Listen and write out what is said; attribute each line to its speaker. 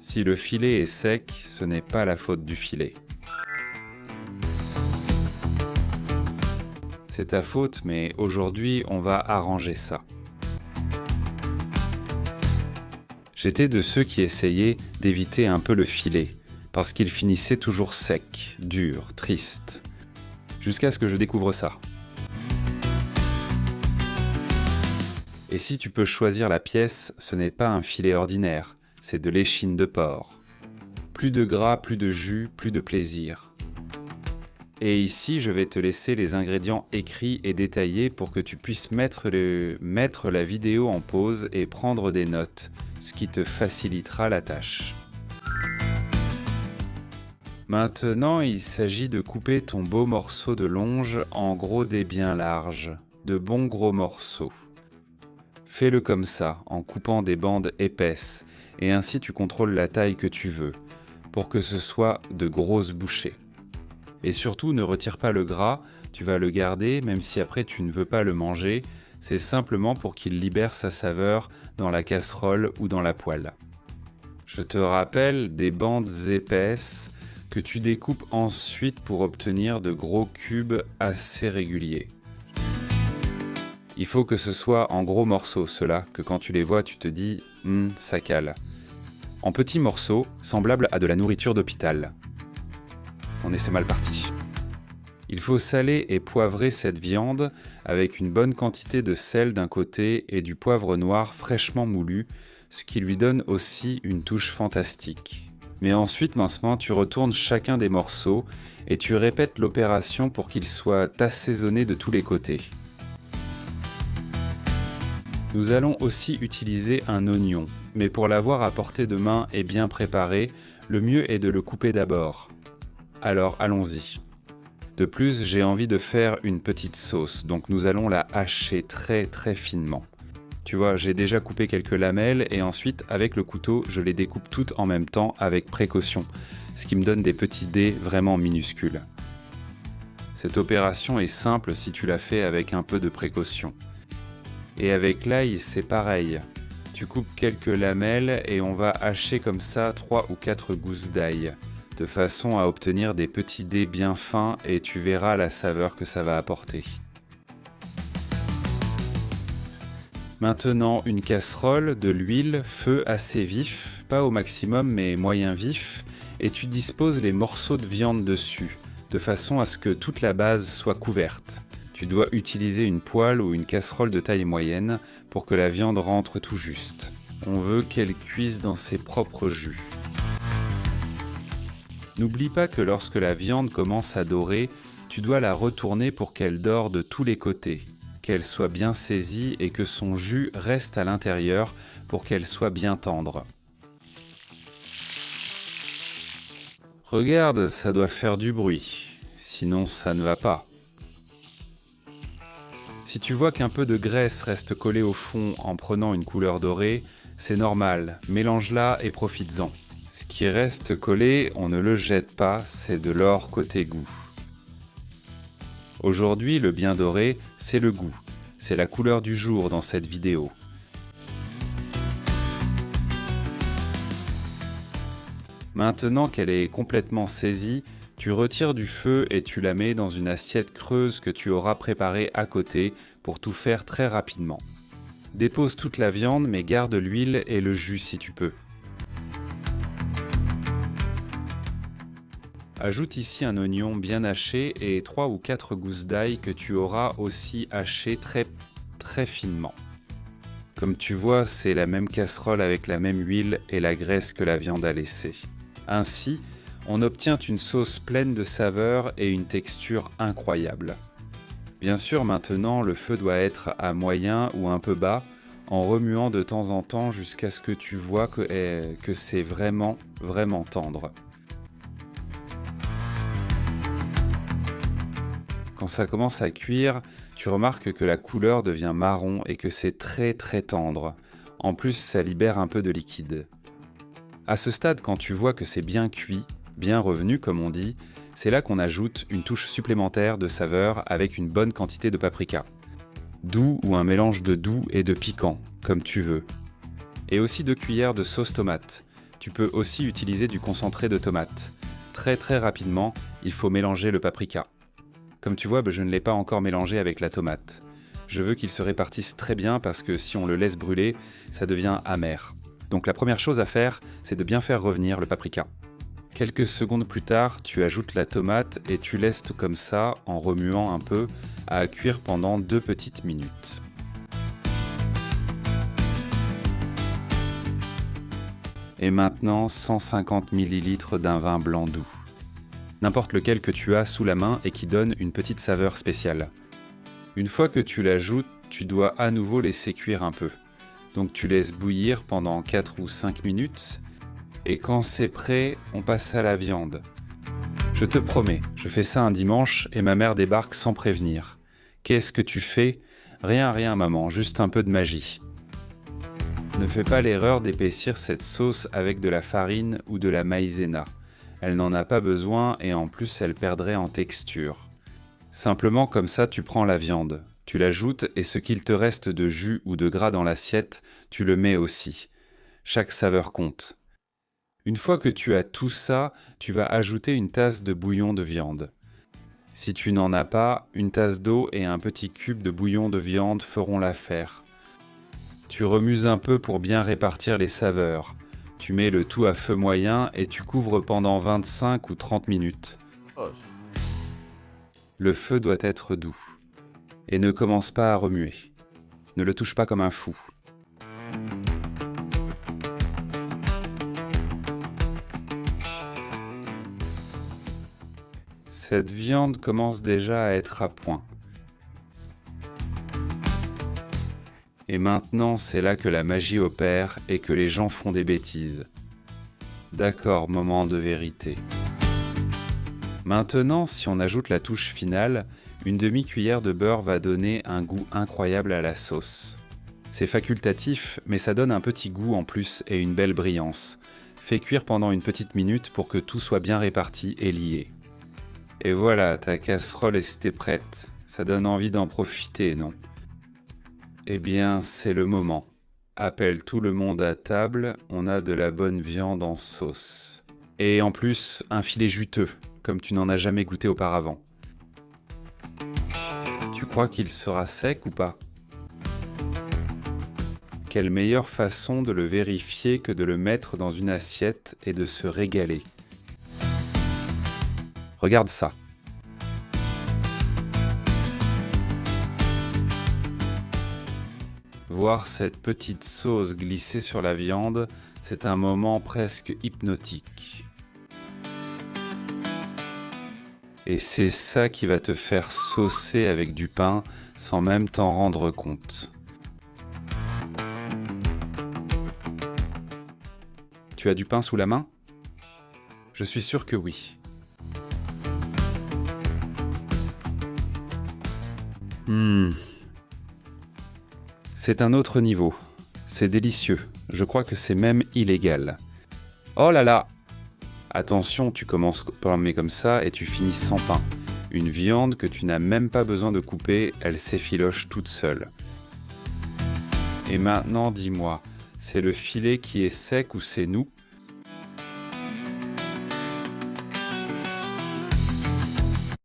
Speaker 1: Si le filet est sec, ce n'est pas la faute du filet. C'est ta faute, mais aujourd'hui, on va arranger ça. J'étais de ceux qui essayaient d'éviter un peu le filet, parce qu'il finissait toujours sec, dur, triste. Jusqu'à ce que je découvre ça. Et si tu peux choisir la pièce, ce n'est pas un filet ordinaire, c'est de l'échine de porc. Plus de gras, plus de jus, plus de plaisir. Et ici, je vais te laisser les ingrédients écrits et détaillés pour que tu puisses mettre la vidéo en pause et prendre des notes, ce qui te facilitera la tâche. Maintenant, il s'agit de couper ton beau morceau de longe en gros dés bien larges, de bons gros morceaux. Fais-le comme ça, en coupant des bandes épaisses, et ainsi tu contrôles la taille que tu veux, pour que ce soit de grosses bouchées. Et surtout, ne retire pas le gras, tu vas le garder, même si après tu ne veux pas le manger, c'est simplement pour qu'il libère sa saveur dans la casserole ou dans la poêle. Je te rappelle des bandes épaisses que tu découpes ensuite pour obtenir de gros cubes assez réguliers. Il faut que ce soit en gros morceaux, ceux-là, que quand tu les vois, tu te dis « ça cale ». En petits morceaux, semblables à de la nourriture d'hôpital. On est mal parti. Il faut saler et poivrer cette viande avec une bonne quantité de sel d'un côté et du poivre noir fraîchement moulu, ce qui lui donne aussi une touche fantastique. Mais ensuite, lancement, tu retournes chacun des morceaux et tu répètes l'opération pour qu'ils soient assaisonnés de tous les côtés. Nous allons aussi utiliser un oignon, mais pour l'avoir à portée de main et bien préparé, le mieux est de le couper d'abord. Alors allons-y. De plus, j'ai envie de faire une petite sauce, donc nous allons la hacher très finement. Tu vois, j'ai déjà coupé quelques lamelles et ensuite, avec le couteau, je les découpe toutes en même temps avec précaution, ce qui me donne des petits dés vraiment minuscules. Cette opération est simple si tu la fais avec un peu de précaution. Et avec l'ail, c'est pareil. Tu coupes quelques lamelles et on va hacher comme ça 3 ou 4 gousses d'ail, de façon à obtenir des petits dés bien fins et tu verras la saveur que ça va apporter. Maintenant, une casserole, de l'huile, feu assez vif, pas au maximum mais moyen vif, et tu disposes les morceaux de viande dessus, de façon à ce que toute la base soit couverte. Tu dois utiliser une poêle ou une casserole de taille moyenne pour que la viande rentre tout juste. On veut qu'elle cuise dans ses propres jus. N'oublie pas que lorsque la viande commence à dorer, tu dois la retourner pour qu'elle dore de tous les côtés, qu'elle soit bien saisie et que son jus reste à l'intérieur pour qu'elle soit bien tendre. Regarde, ça doit faire du bruit, sinon ça ne va pas. Si tu vois qu'un peu de graisse reste collée au fond en prenant une couleur dorée, c'est normal, mélange-la et profites-en. Ce qui reste collé, on ne le jette pas, c'est de l'or côté goût. Aujourd'hui, le bien doré, c'est le goût. C'est la couleur du jour dans cette vidéo. Maintenant qu'elle est complètement saisie, tu retires du feu et tu la mets dans une assiette creuse que tu auras préparée à côté pour tout faire très rapidement. Dépose toute la viande mais garde l'huile et le jus si tu peux. Ajoute ici un oignon bien haché et 3 ou 4 gousses d'ail que tu auras aussi hachées très finement. Comme tu vois, c'est la même casserole avec la même huile et la graisse que la viande a laissée. Ainsi, on obtient une sauce pleine de saveurs et une texture incroyable. Bien sûr, maintenant, le feu doit être à moyen ou un peu bas, en remuant de temps en temps jusqu'à ce que tu vois que c'est vraiment tendre. Quand ça commence à cuire, tu remarques que la couleur devient marron et que c'est très tendre. En plus, ça libère un peu de liquide. À ce stade, quand tu vois que c'est bien cuit, bien revenu comme on dit, c'est là qu'on ajoute une touche supplémentaire de saveur avec une bonne quantité de paprika. Doux ou un mélange de doux et de piquant, comme tu veux. Et aussi 2 cuillères de sauce tomate. Tu peux aussi utiliser du concentré de tomate. Très rapidement, il faut mélanger le paprika. Comme tu vois, je ne l'ai pas encore mélangé avec la tomate. Je veux qu'il se répartisse très bien parce que si on le laisse brûler, ça devient amer. Donc la première chose à faire, c'est de bien faire revenir le paprika. Quelques secondes plus tard, tu ajoutes la tomate et tu laisses comme ça, en remuant un peu, à cuire pendant 2 petites minutes. Et maintenant, 150 ml d'un vin blanc doux. N'importe lequel que tu as sous la main et qui donne une petite saveur spéciale. Une fois que tu l'ajoutes, tu dois à nouveau laisser cuire un peu. Donc tu laisses bouillir pendant 4 ou 5 minutes. Et quand c'est prêt, on passe à la viande. Je te promets, je fais ça un dimanche et ma mère débarque sans prévenir. Qu'est-ce que tu fais ? Rien maman, juste un peu de magie. Ne fais pas l'erreur d'épaissir cette sauce avec de la farine ou de la maïzena. Elle n'en a pas besoin et en plus elle perdrait en texture. Simplement comme ça tu prends la viande, tu l'ajoutes et ce qu'il te reste de jus ou de gras dans l'assiette, tu le mets aussi. Chaque saveur compte. Une fois que tu as tout ça, tu vas ajouter une tasse de bouillon de viande. Si tu n'en as pas, une tasse d'eau et un petit cube de bouillon de viande feront l'affaire. Tu remues un peu pour bien répartir les saveurs. Tu mets le tout à feu moyen et tu couvres pendant 25 ou 30 minutes. Le feu doit être doux. Et ne commence pas à remuer. Ne le touche pas comme un fou. Cette viande commence déjà à être à point. Et maintenant, c'est là que la magie opère et que les gens font des bêtises. D'accord, moment de vérité. Maintenant, si on ajoute la touche finale, une demi-cuillère de beurre va donner un goût incroyable à la sauce. C'est facultatif, mais ça donne un petit goût en plus et une belle brillance. Fais cuire pendant une petite minute pour que tout soit bien réparti et lié. Et voilà, ta casserole est prête. Ça donne envie d'en profiter, non ? Eh bien, c'est le moment. Appelle tout le monde à table, on a de la bonne viande en sauce. Et en plus, un filet juteux, comme tu n'en as jamais goûté auparavant. Tu crois qu'il sera sec ou pas ? Quelle meilleure façon de le vérifier que de le mettre dans une assiette et de se régaler. Regarde ça. Voir cette petite sauce glisser sur la viande, c'est un moment presque hypnotique. Et c'est ça qui va te faire saucer avec du pain sans même t'en rendre compte. Tu as du pain sous la main ? Je suis sûr que oui. C'est un autre niveau. C'est délicieux. Je crois que c'est même illégal. Oh là là ! Attention, tu commences par le mettre comme ça et tu finis sans pain. Une viande que tu n'as même pas besoin de couper, elle s'effiloche toute seule. Et maintenant, dis-moi, c'est le filet qui est sec ou c'est nous ?